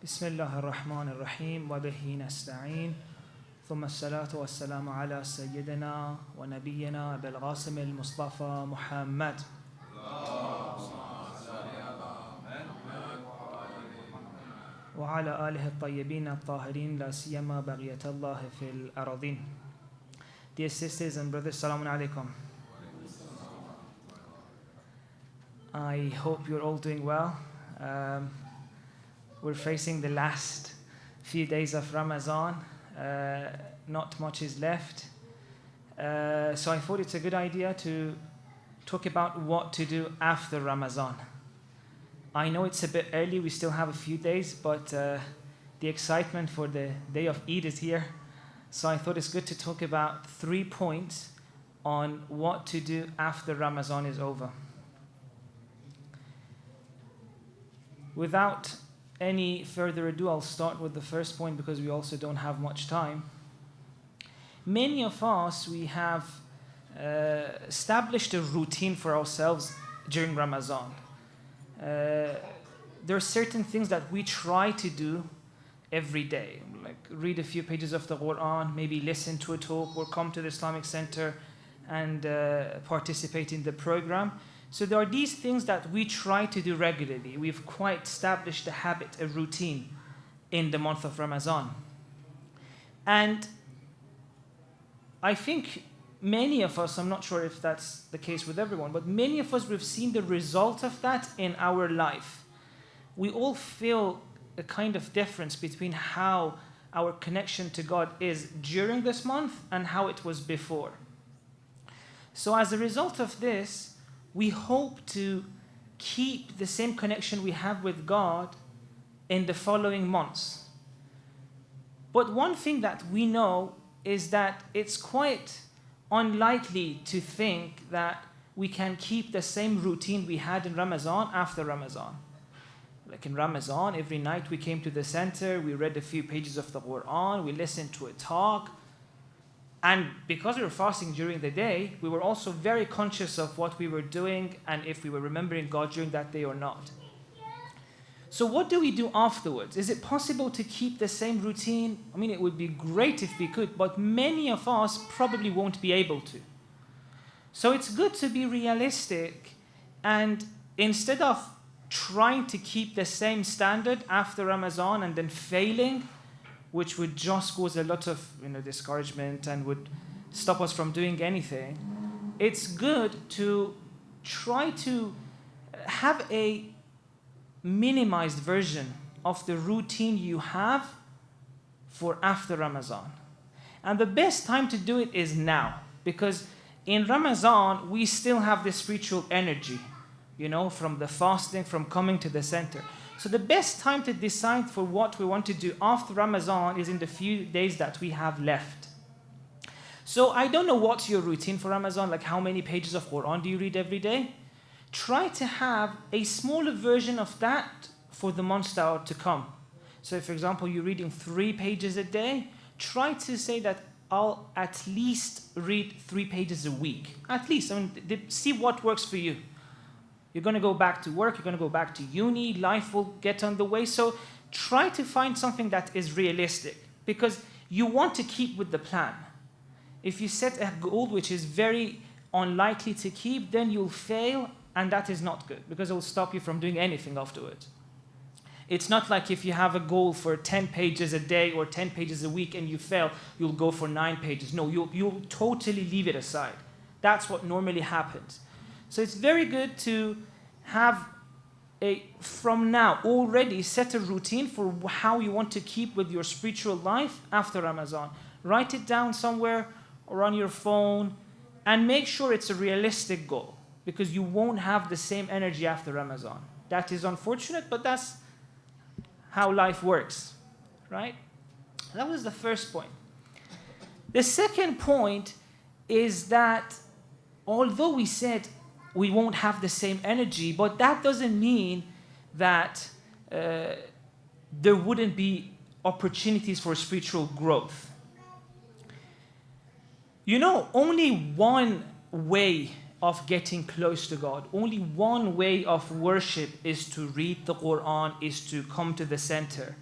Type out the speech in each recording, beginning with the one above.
بسم الله الرحمن الرحيم وبه نستعين ثم الصلاة والسلام على سيدنا ونبينا أبي القاسم المصطفى محمد وعلى آله الطيبين الطاهرين لا سيما بقية الله في الأراضين. Dear sisters and brothers, Assalamu alaikum. I hope you're all doing well. We're facing the last few days of Ramadan. Not much is left. So I thought it's a good idea to talk about what to do after Ramadan. I know it's a bit early, we still have a few days, but the excitement for the day of Eid is here. So I thought it's good to talk about 3 points on what to do after Ramadan is over. Without any further ado, I'll start with the first point because we also don't have much time. Many of us, we have established a routine for ourselves during Ramadan. There are certain things that we try to do every day, like read a few pages of the Quran, maybe listen to a talk, or come to the Islamic Center and participate in the program. So there are these things that we try to do regularly. We've quite established a habit, a routine in the month of Ramadan. And I think many of us, I'm not sure if that's the case with everyone, but many of us, we've seen the result of that in our life. We all feel a kind of difference between how our connection to God is during this month and how it was before. So as a result of this, we hope to keep the same connection we have with God in the following months. But one thing that we know is that it's quite unlikely to think that we can keep the same routine we had in Ramadan after Ramadan. Like in Ramadan, every night we came to the center, we read a few pages of the Quran, we listened to a talk. And because we were fasting during the day, we were also very conscious of what we were doing and if we were remembering God during that day or not. So what do we do afterwards? Is it possible to keep the same routine? I mean, it would be great if we could, but many of us probably won't be able to. So it's good to be realistic, and instead of trying to keep the same standard after Ramadan and then failing, which would just cause a lot of discouragement and would stop us from doing anything, it's good to try to have a minimized version of the routine you have for after Ramadan. And the best time to do it is now, because in Ramadan, we still have the spiritual energy, from the fasting, from coming to the center. So the best time to decide for what we want to do after Ramadan is in the few days that we have left. So I don't know what's your routine for Ramadan, like how many pages of Quran do you read every day? Try to have a smaller version of that for the months that are to come. So if, for example, you're reading 3 pages a day, try to say that I'll at least read 3 pages a week. At least, see what works for you. You're going to go back to work, you're going to go back to uni, life will get on the way. So try to find something that is realistic, because you want to keep with the plan. If you set a goal which is very unlikely to keep, then you'll fail, and that is not good, because it will stop you from doing anything afterwards. It's not like if you have a goal for 10 pages a day or 10 pages a week and you fail, you'll go for 9 pages. No, you'll totally leave it aside. That's what normally happens. So it's very good to have from now already set a routine for how you want to keep with your spiritual life after Ramadan. Write it down somewhere or on your phone, and make sure it's a realistic goal, because you won't have the same energy after Ramadan. That is unfortunate, but that's how life works, right? That was the first point. The second point is that although we said we won't have the same energy, but that doesn't mean that there wouldn't be opportunities for spiritual growth. Only one way of getting close to God, only one way of worship is to read the Quran, is to come to the center.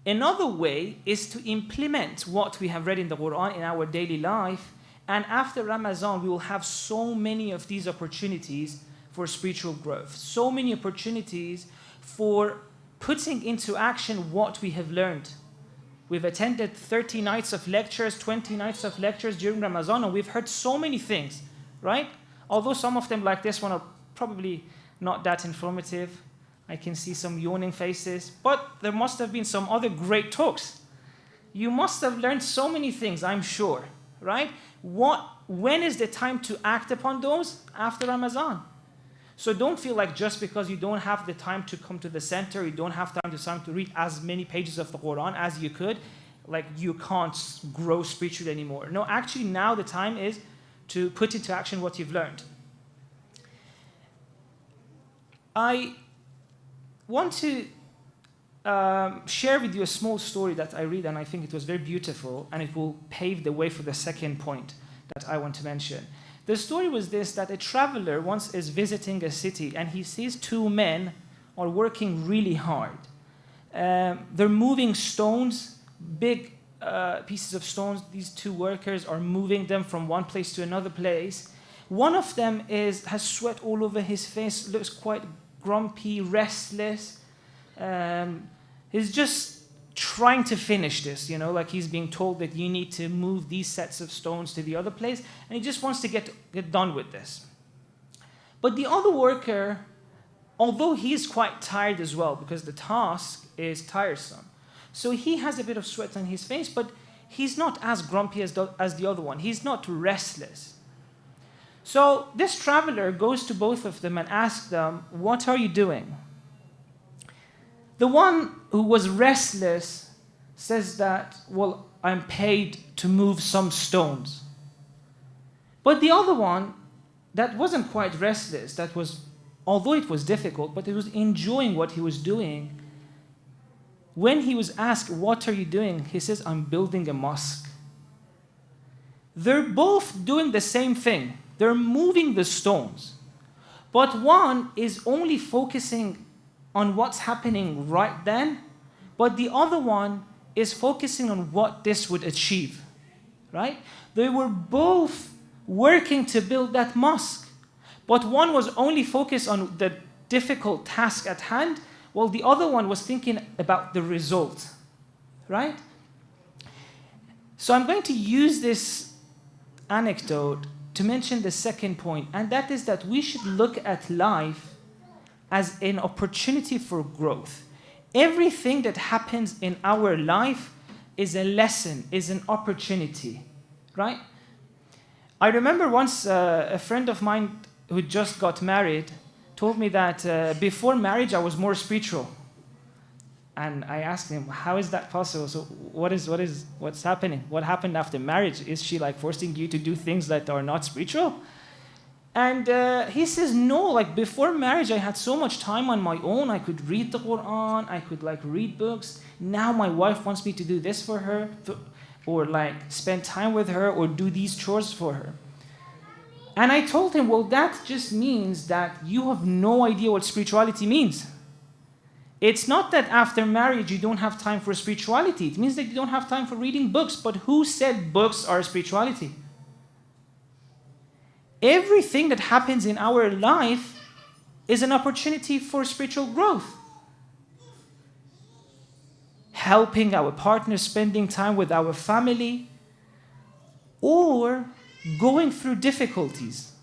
Another way is to implement what we have read in the Quran in our daily life. And after Ramadan, we will have so many of these opportunities for spiritual growth. So many opportunities for putting into action what we have learned. We've attended 30 nights of lectures, 20 nights of lectures during Ramadan, and we've heard so many things, right? Although some of them, like this one, are probably not that informative. I can see some yawning faces, but there must have been some other great talks. You must have learned so many things, I'm sure, right? When is the time to act upon those? After Ramadan. So don't feel like just because you don't have the time to come to the center, you don't have time to read as many pages of the Quran as you could, like you can't grow spiritually anymore. No, actually now the time is to put into action what you've learned. I want to share with you a small story that I read, and I think it was very beautiful, and it will pave the way for the second point that I want to mention. The story was this, that a traveler once is visiting a city, and he sees two men are working really hard. They're moving stones, big pieces of stones. These two workers are moving them from one place to another place. One of them has sweat all over his face, looks quite grumpy, restless. He's just trying to finish this, like he's being told that you need to move these sets of stones to the other place, and he just wants to get done with this. But the other worker, although he's quite tired as well, because the task is tiresome, so he has a bit of sweat on his face, but he's not as grumpy as the other one. He's not restless. So this traveler goes to both of them and asks them, "What are you doing?" The one who was restless says that, "Well, I'm paid to move some stones." But the other one, that wasn't quite restless, although it was difficult, but he was enjoying what he was doing. When he was asked, "What are you doing?" he says, "I'm building a mosque." They're both doing the same thing. They're moving the stones. But one is only focusing on what's happening right then, but the other one is focusing on what this would achieve, right? They were both working to build that mosque, but one was only focused on the difficult task at hand, while the other one was thinking about the result, right? So I'm going to use this anecdote to mention the second point, and that is that we should look at life as an opportunity for growth. Everything that happens in our life is a lesson, is an opportunity, right? I remember once a friend of mine who just got married told me that before marriage I was more spiritual. And I asked him, "How is that possible? So what's happening? What happened after marriage? Is she like forcing you to do things that are not spiritual?" And he says, "No, like before marriage, I had so much time on my own. I could read the Quran, I could like read books. Now my wife wants me to do this for her, or like spend time with her, or do these chores for her." And I told him, "Well, that just means that you have no idea what spirituality means. It's not that after marriage you don't have time for spirituality. It means that you don't have time for reading books. But who said books are spirituality? Everything that happens in our life is an opportunity for spiritual growth. Helping our partner, spending time with our family, or going through difficulties.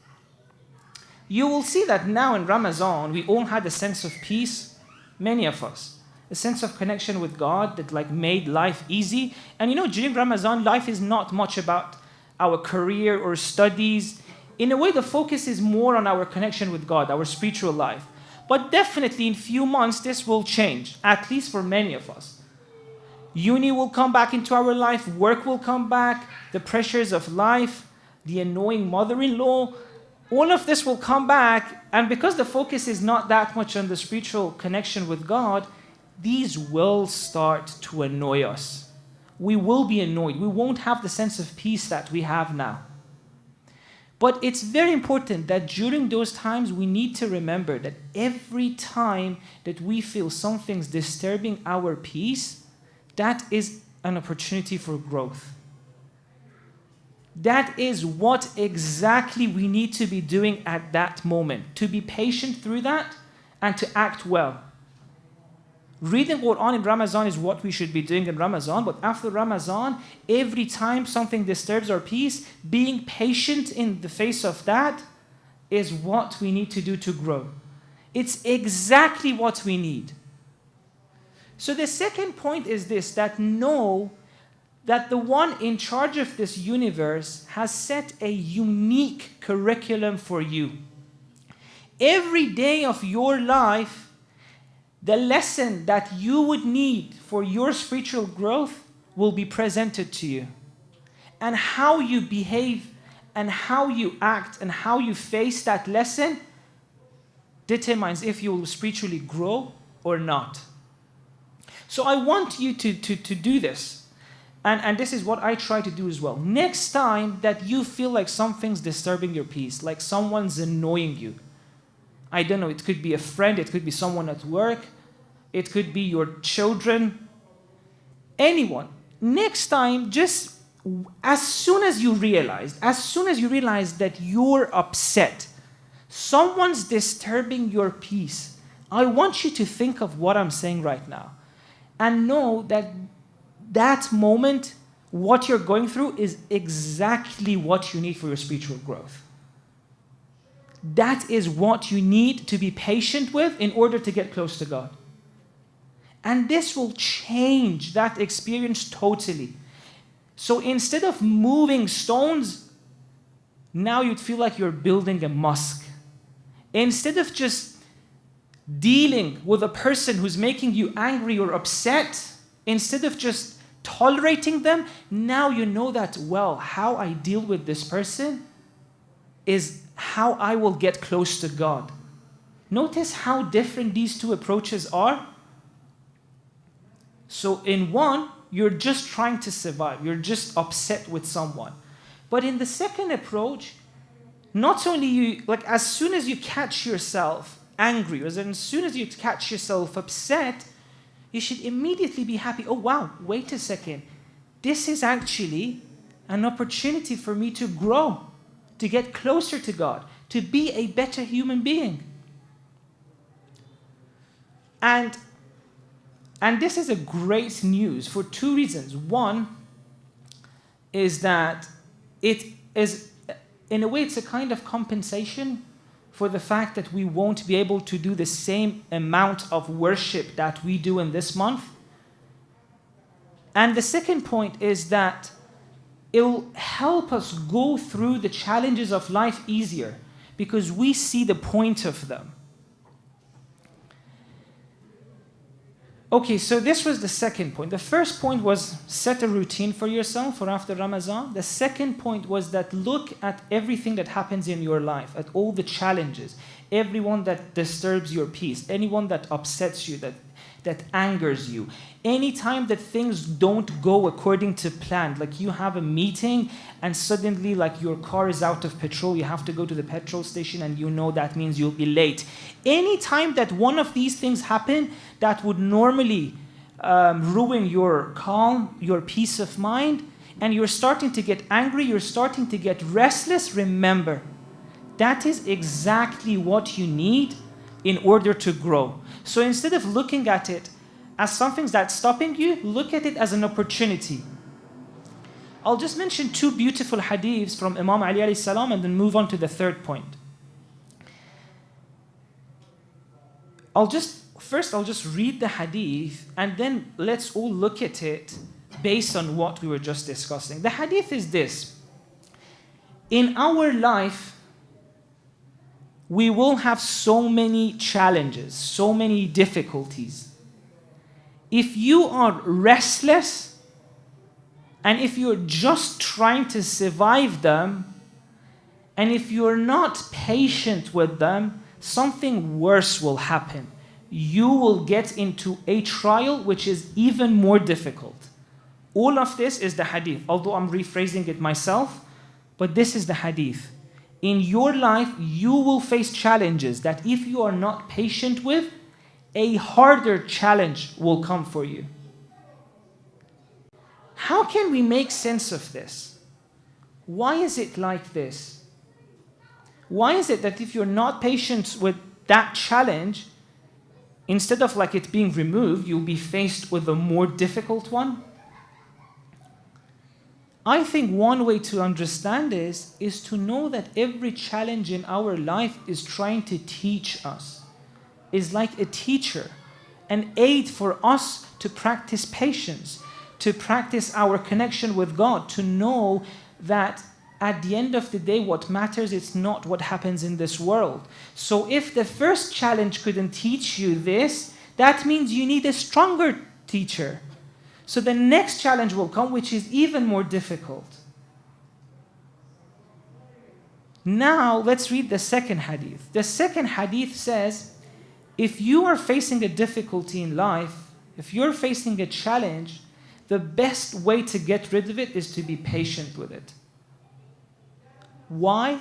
You will see that now in Ramadan, we all had a sense of peace, many of us. A sense of connection with God that like made life easy. And during Ramadan, life is not much about our career or studies. In a way, the focus is more on our connection with God, our spiritual life. But definitely in few months, this will change, at least for many of us. Uni will come back into our life, work will come back, the pressures of life, the annoying mother-in-law, all of this will come back. And because the focus is not that much on the spiritual connection with God, these will start to annoy us. We will be annoyed. We won't have the sense of peace that we have now. But it's very important that during those times we need to remember that every time that we feel something's disturbing our peace, that is an opportunity for growth. That is what exactly we need to be doing at that moment, to be patient through that and to act well. Reading Quran in Ramadan is what we should be doing in Ramadan, but after Ramadan, every time something disturbs our peace, being patient in the face of that is what we need to do to grow. It's exactly what we need. So the second point is this, that know that the one in charge of this universe has set a unique curriculum for you. Every day of your life, the lesson that you would need for your spiritual growth will be presented to you. And how you behave and how you act and how you face that lesson determines if you will spiritually grow or not. So I want you to do this. And this is what I try to do as well. Next time that you feel like something's disturbing your peace, like someone's annoying you, I don't know, it could be a friend, it could be someone at work, it could be your children, anyone. Next time, just as soon as you realize that you're upset, someone's disturbing your peace, I want you to think of what I'm saying right now and know that that moment, what you're going through is exactly what you need for your spiritual growth. That is what you need to be patient with in order to get close to God. And this will change that experience totally. So instead of moving stones, now you'd feel like you're building a mosque. Instead of just dealing with a person who's making you angry or upset, instead of just tolerating them, now you know that, well, how I deal with this person is how I will get close to God. Notice how different these two approaches are. So in one, you're just trying to survive. You're just upset with someone. But in the second approach, not only you, like as soon as you catch yourself angry, or as soon as you catch yourself upset, you should immediately be happy. Oh wow, wait a second. This is actually an opportunity for me to grow, to get closer to God, to be a better human being. And this is a great news for two reasons. One is that it is, in a way, it's a kind of compensation for the fact that we won't be able to do the same amount of worship that we do in this month. And the second point is that it will help us go through the challenges of life easier because we see the point of them. Okay, so this was the second point. The first point was set a routine for yourself for after Ramadan. The second point was that look at everything that happens in your life, at all the challenges, everyone that disturbs your peace, anyone that upsets you, that angers you. Anytime that things don't go according to plan, like you have a meeting and suddenly like your car is out of petrol, you have to go to the petrol station and you know that means you'll be late. Anytime that one of these things happen that would normally ruin your calm, your peace of mind, and you're starting to get angry, you're starting to get restless, remember, that is exactly what you need in order to grow. So instead of looking at it as something that's stopping you, look at it as an opportunity. I'll just mention two beautiful hadiths from Imam Ali alayhi salam and then move on to the third point. I'll just read the hadith and then let's all look at it based on what we were just discussing. The hadith is this: in our life, we will have so many challenges, so many difficulties. If you are restless and if you're just trying to survive them, and if you're not patient with them, something worse will happen. You will get into a trial which is even more difficult. All of this is the hadith, although I'm rephrasing it myself, but this is the hadith. In your life, you will face challenges that if you are not patient with, a harder challenge will come for you. How can we make sense of this? Why is it like this? Why is it that if you're not patient with that challenge, instead of like it being removed, you'll be faced with a more difficult one? I think one way to understand this is to know that every challenge in our life is trying to teach us. Is like a teacher, an aid for us to practice patience, to practice our connection with God, to know that at the end of the day, what matters is not what happens in this world. So if the first challenge couldn't teach you this, that means you need a stronger teacher. So the next challenge will come, which is even more difficult. Now, let's read the second hadith. The second hadith says, if you are facing a difficulty in life, if you're facing a challenge, the best way to get rid of it is to be patient with it. Why?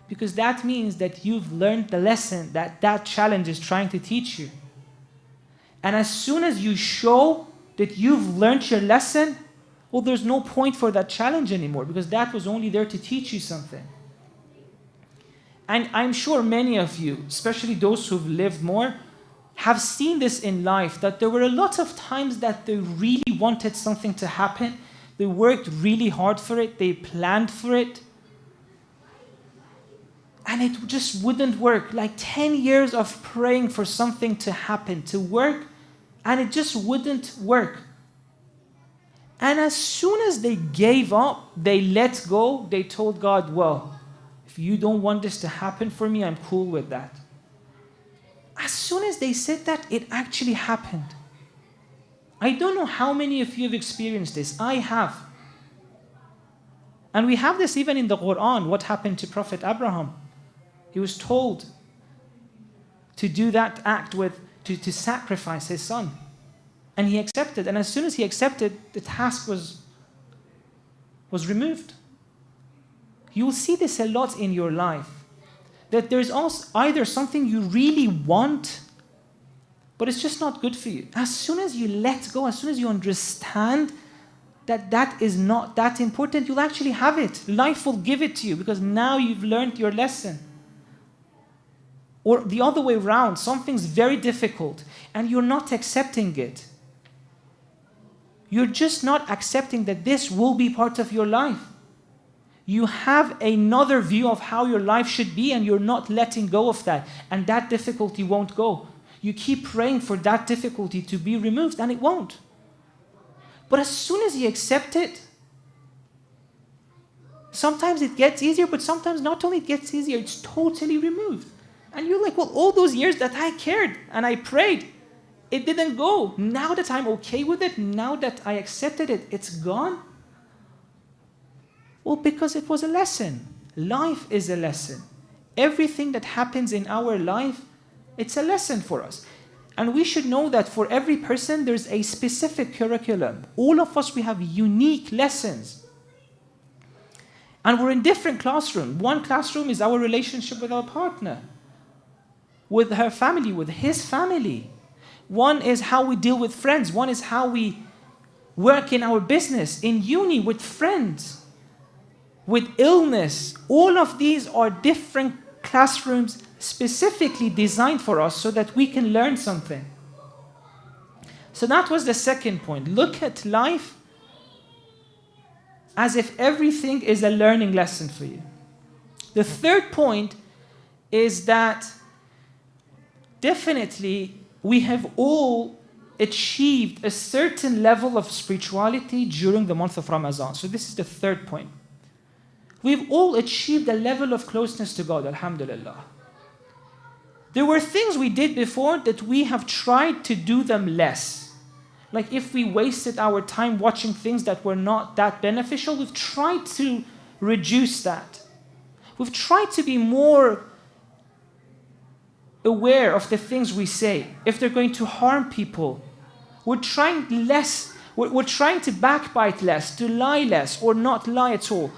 Because that means that you've learned the lesson that that challenge is trying to teach you. And as soon as you show that you've learned your lesson, well, there's no point for that challenge anymore, because that was only there to teach you something. And I'm sure many of you, especially those who've lived more, have seen this in life, that there were a lot of times that they really wanted something to happen. They worked really hard for it. They planned for it. And it just wouldn't work. Like 10 years of praying for something to happen, to work, and it just wouldn't work. And as soon as they gave up, they let go, they told God, well, if you don't want this to happen for me, I'm cool with that. As soon as they said that, it actually happened. I don't know how many of you have experienced this. I have. And we have this even in the Quran, what happened to Prophet Abraham. He was told to do that act to sacrifice his son. And he accepted. And as soon as he accepted, the task was removed. You will see this a lot in your life. That there's also either something you really want, but it's just not good for you. As soon as you let go, as soon as you understand that that is not that important, you'll actually have it. Life will give it to you because now you've learned your lesson. Or the other way around, something's very difficult and you're not accepting it. You're just not accepting that this will be part of your life. You have another view of how your life should be and you're not letting go of that. And that difficulty won't go. You keep praying for that difficulty to be removed and it won't. But as soon as you accept it, sometimes it gets easier, but sometimes not only it gets easier, it's totally removed. And you're like, well, all those years that I cared and I prayed, it didn't go. Now that I'm okay with it, now that I accepted it, it's gone. Well, because it was a lesson. Life is a lesson. Everything that happens in our life, it's a lesson for us. And we should know that for every person, there's a specific curriculum. All of us, we have unique lessons. And we're in different classrooms. One classroom is our relationship with our partner, with her family, with his family. One is how we deal with friends. One is how we work in our business, in uni, with friends, with illness. All of these are different classrooms specifically designed for us so that we can learn something. So that was the second point. Look at life as if everything is a learning lesson for you. The third point is that definitely we have all achieved a certain level of spirituality during the month of Ramadan. So this is the third point. We've all achieved a level of closeness to God, alhamdulillah. There were things we did before that we have tried to do them less. Like if we wasted our time watching things that were not that beneficial, we've tried to reduce that. We've tried to be more aware of the things we say. If they're going to harm people, we're trying to backbite less, to lie less, or not lie at all.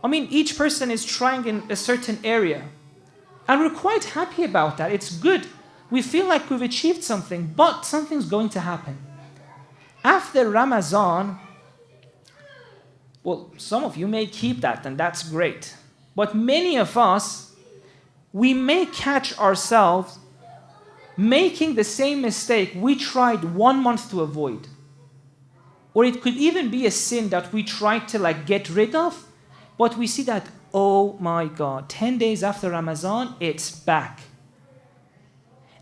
I mean, each person is trying in a certain area. And we're quite happy about that. It's good. We feel like we've achieved something, but something's going to happen. After Ramadan, Well, some of you may keep that, and that's great. But many of us, we may catch ourselves making the same mistake we tried 1 month to avoid. Or it could even be a sin that we tried to get rid of, but we see that, oh my God, 10 days after Ramadan, it's back.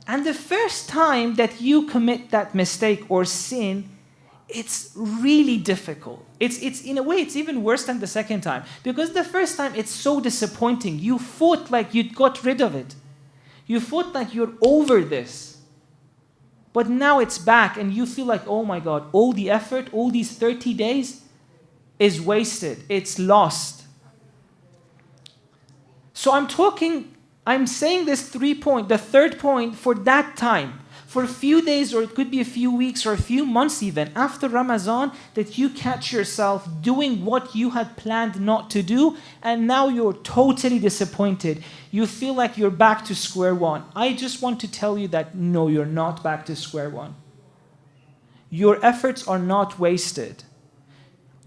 And the first time that you commit that mistake or sin, it's really difficult. It's in a way, it's even worse than the second time. Because the first time, it's so disappointing. You thought like you got rid of it. You thought like you're over this. But now it's back and you feel like, oh my God, all the effort, all these 30 days is wasted. It's lost. So I'm saying this the third point for that time, for a few days, or it could be a few weeks or a few months even, after Ramadan, that you catch yourself doing what you had planned not to do, and now you're totally disappointed. You feel like you're back to square one. I just want to tell you that no, you're not back to square one. Your efforts are not wasted.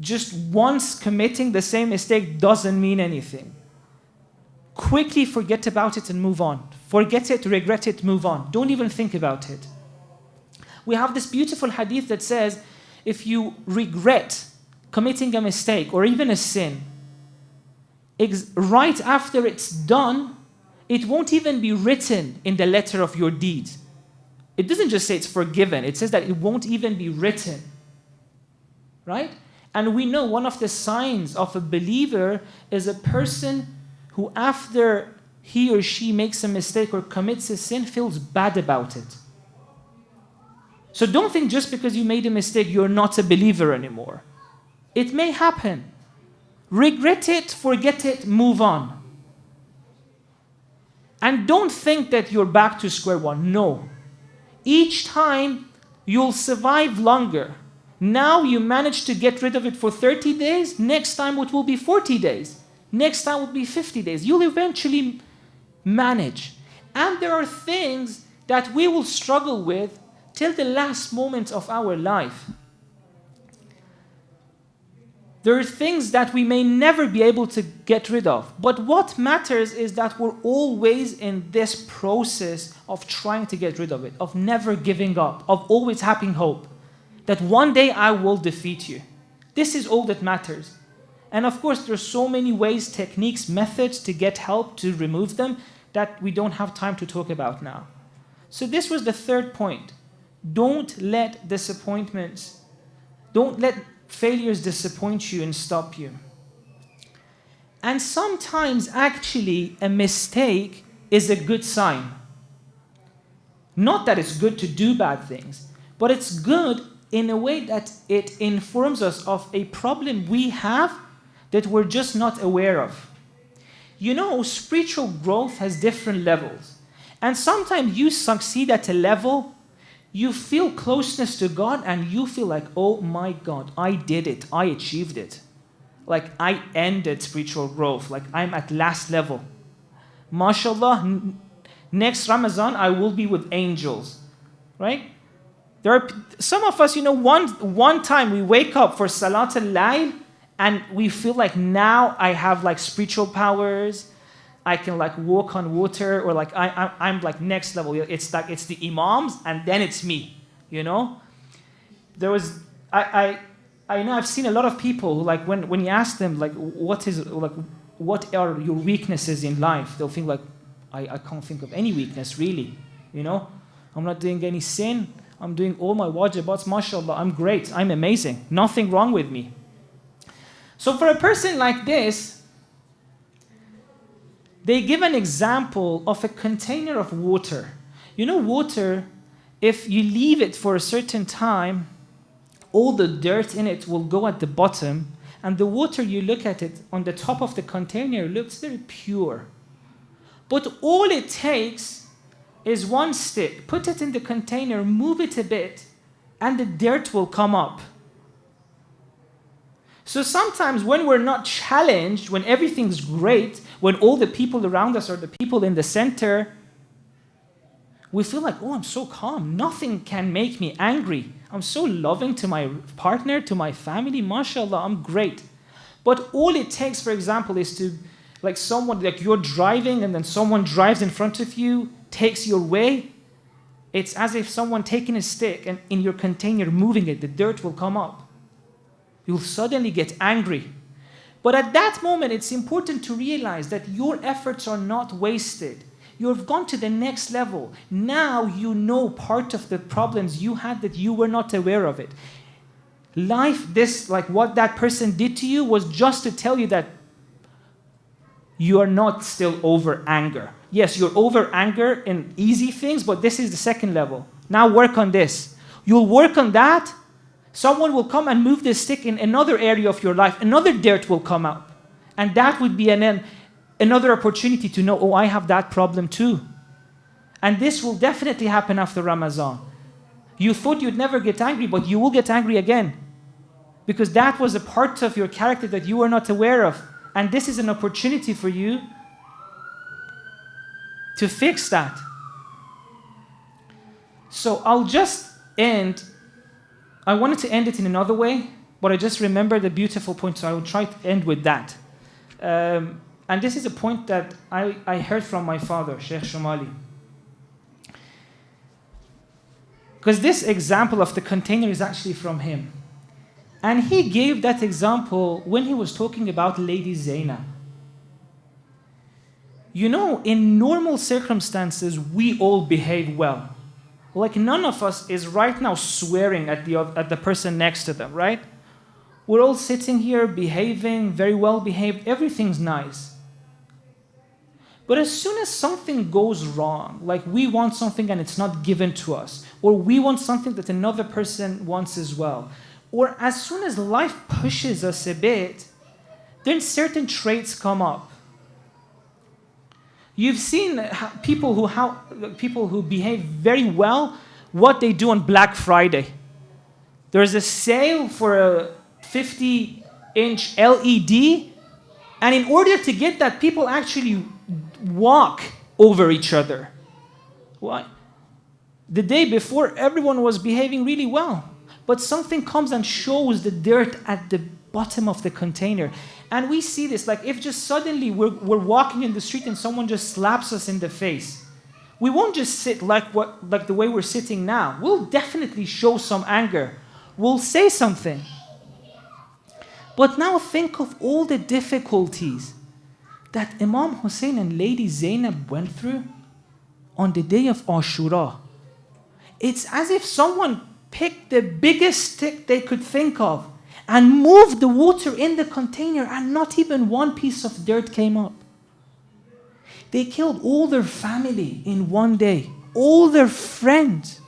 Just once committing the same mistake doesn't mean anything. Quickly forget about it and move on. Forget it, regret it, move on. Don't even think about it. We have this beautiful hadith that says, if you regret committing a mistake or even a sin, right after it's done, it won't even be written in the letter of your deeds. It doesn't just say it's forgiven. It says that it won't even be written. Right? And we know one of the signs of a believer is a person who, after he or she makes a mistake or commits a sin, feels bad about it. So don't think just because you made a mistake, you're not a believer anymore. It may happen. Regret it, forget it, move on. And don't think that you're back to square one. No. Each time, you'll survive longer. Now you manage to get rid of it for 30 days. Next time it will be 40 days. Next time will be 50 days. You'll eventually manage. And there are things that we will struggle with till the last moment of our life. There are things that we may never be able to get rid of. But what matters is that we're always in this process of trying to get rid of it, of never giving up, of always having hope that one day I will defeat you. This is all that matters. And of course, there's so many ways, techniques, methods to get help to remove them that we don't have time to talk about now. So this was the third point. Don't let failures disappoint you and stop you. And sometimes actually a mistake is a good sign. Not that it's good to do bad things, but it's good in a way that it informs us of a problem we have that we're just not aware of. You know, spiritual growth has different levels. And sometimes you succeed at a level, you feel closeness to God, and you feel like, oh my God, I did it, I achieved it. Like I ended spiritual growth, like I'm at last level. MashaAllah, next Ramadan I will be with angels, right? There are some of us, one time we wake up for Salat al-Layl, and we feel like now I have spiritual powers. I can walk on water, or I'm next level. It's the imams, and then it's me. There was I know I've seen a lot of people who when you ask them what are your weaknesses in life, they'll think I can't think of any weakness really. I'm not doing any sin. I'm doing all my wajibats. MashaAllah, I'm great. I'm amazing. Nothing wrong with me. So for a person like this, they give an example of a container of water. Water, if you leave it for a certain time, all the dirt in it will go at the bottom, and the water, you look at it on the top of the container, looks very pure. But all it takes is one stick. Put it in the container, move it a bit, and the dirt will come up. So sometimes when we're not challenged, when everything's great, when all the people around us are the people in the center, we feel like, oh, I'm so calm. Nothing can make me angry. I'm so loving to my partner, to my family. MashaAllah, I'm great. But all it takes, for example, is to, like someone, like you're driving and then someone drives in front of you, takes your way. It's as if someone taking a stick and in your container moving it, the dirt will come up. You'll suddenly get angry. But at that moment, it's important to realize that your efforts are not wasted. You've gone to the next level. Now you know part of the problems you had that you were not aware of it. Life, this, like what that person did to you, was just to tell you that you are not still over anger. Yes, you're over anger in easy things, but this is the second level. Now work on this. You'll work on that. Someone will come and move the stick in another area of your life. Another dirt will come out. And that would be another opportunity to know, oh, I have that problem too. And this will definitely happen after Ramadan. You thought you'd never get angry, but you will get angry again. Because that was a part of your character that you were not aware of. And this is an opportunity for you to fix that. So I'll just end. I wanted to end it in another way, but I just remembered a beautiful point, so I will try to end with that. And this is a point that I heard from my father, Sheikh Shomali. Because this example of the container is actually from him. And he gave that example when he was talking about Lady Zainab. You know, in normal circumstances, we all behave well. Like none of us is right now swearing at the person next to them, right? We're all sitting here behaving, very well behaved, everything's nice. But as soon as something goes wrong, like we want something and it's not given to us, or we want something that another person wants as well, or as soon as life pushes us a bit, then certain traits come up. You've seen people who behave very well, what they do on Black Friday. There's a sale for a 50-inch LED, and in order to get that, people actually walk over each other. Why? The day before, everyone was behaving really well, but something comes and shows the dirt at the bottom of the container. And we see this, like if just suddenly we're walking in the street and someone just slaps us in the face, we won't just sit like the way we're sitting now. We'll definitely show some anger. We'll say something. But now think of all the difficulties that Imam Hussein and Lady Zainab went through on the day of Ashura. It's as if someone picked the biggest stick they could think of and moved the water in the container, and not even one piece of dirt came up. They killed all their family in one day, all their friends,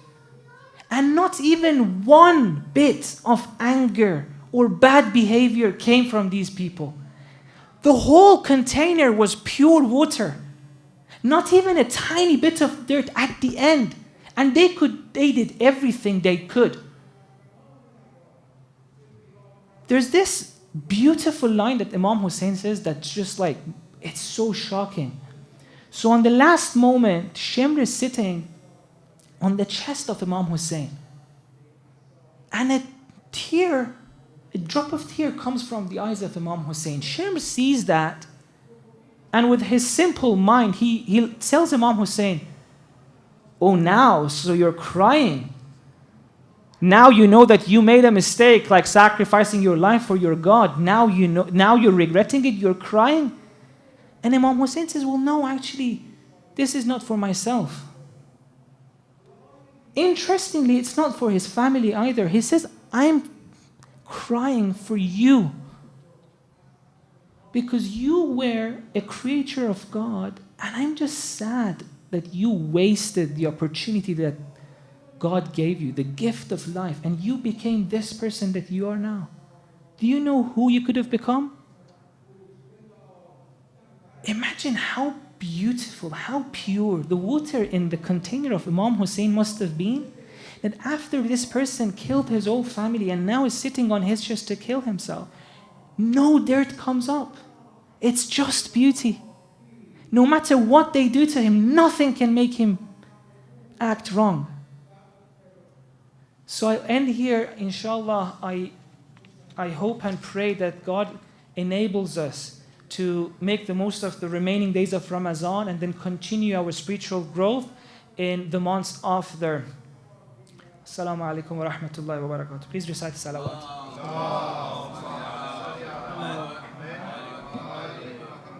and not even one bit of anger or bad behavior came from these people. The whole container was pure water, not even a tiny bit of dirt at the end, and they did everything they could. There's this beautiful line that Imam Hussein says that's just like, it's so shocking. So on the last moment, Shimr is sitting on the chest of Imam Hussein. And a drop of tear comes from the eyes of Imam Hussein. Shimr sees that, and with his simple mind, he tells Imam Hussein, oh, now, so you're crying. Now you know that you made a mistake, like sacrificing your life for your God. Now you know. Now you're regretting it. You're crying. And Imam Hussein says, well, no, actually, this is not for myself. Interestingly, it's not for his family either. He says, I'm crying for you. Because you were a creature of God, and I'm just sad that you wasted the opportunity that God gave you, the gift of life, and you became this person that you are now. Do you know who you could have become? Imagine how beautiful, how pure the water in the container of Imam Hussein must have been, that after this person killed his whole family and now is sitting on his chest to kill himself, no dirt comes up. It's just beauty. No matter what they do to him, nothing can make him act wrong. So I end here, inshallah. I hope and pray that God enables us to make the most of the remaining days of Ramadan and then continue our spiritual growth in the months after. Assalamu alaikum wa rahmatullahi wa barakatuh. Please recite salawat.